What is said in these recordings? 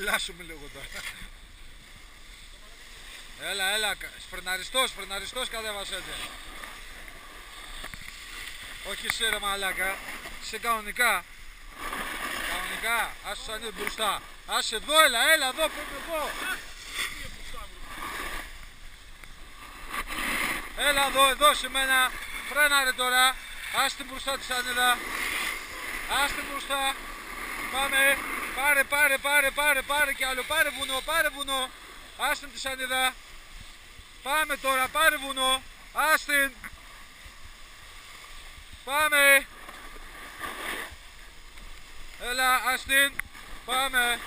χαμηλάσουμε λίγο τώρα. Έλα, φρεναριστός κατέβασε έτσι. Όχι σε ρε μαλάκα, σε κανονικά. Άσε σαν είναι μπροστά. Άσε εδώ, έλα εδώ, πρέπει εδώ. Έλα εδώ σε μένα. Φρέναρε τώρα. Άσε την μπροστά τη σανίδα. Άσε την μπροστά. Πάμε. Πάρε κι άλλο. Πάρε βουνό. Άσε τη σανίδα. Πάμε τώρα, πάρε βουνό. Άσε. Πάμε. Έλα, άστην. Πάμε.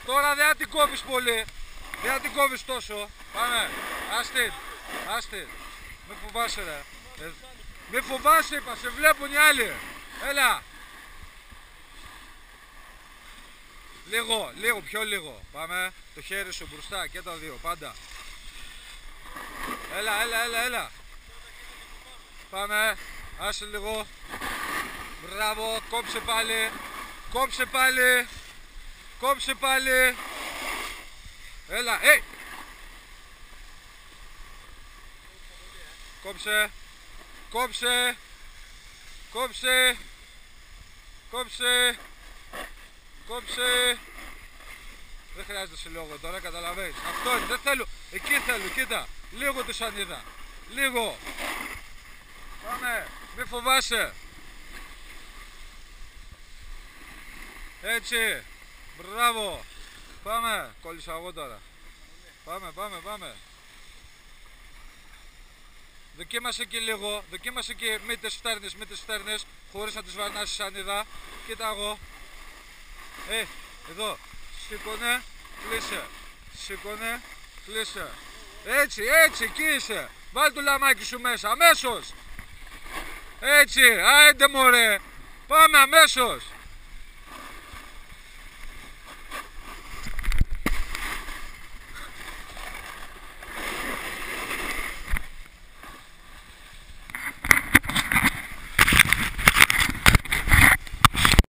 Τώρα δεν την κόβεις πολύ. Δεν την κόβεις τόσο. Πάμε. Άστην. Μη φοβάσαι ρε. Μη φοβάσαι είπα, σε βλέπουν οι άλλοι. Έλα. Λίγο, πιο λίγο. Πάμε. Το χέρι σου μπροστά και τα δύο, πάντα. Έλα. Πάμε. Άσε λίγο. Μπράβο, κόψε πάλι. Έλα, κόψε. Δεν χρειάζεται σε λόγο τώρα, καταλαβαίνεις. Αυτό είναι, δεν θέλω. Εκεί θέλω, κοίτα. Λίγο τη σανίδα. Λίγο. Πάμε, μη φοβάσαι. Έτσι. Μπράβο. Πάμε. Κόλλησα εγώ τώρα. Πάμε. Δοκίμασε και λίγο. Δοκίμασε και μη τις φτέρνεις. Χωρίς να τις βαρνάσεις σανίδα. Κοίτα εγώ. Εδώ. Σήκωνε. Κλείσε. Έτσι. Εκεί είσαι. Βάλ' το λαμάκι σου μέσα. Αμέσως. Έτσι. Άιντε μωρέ. Πάμε αμέσως.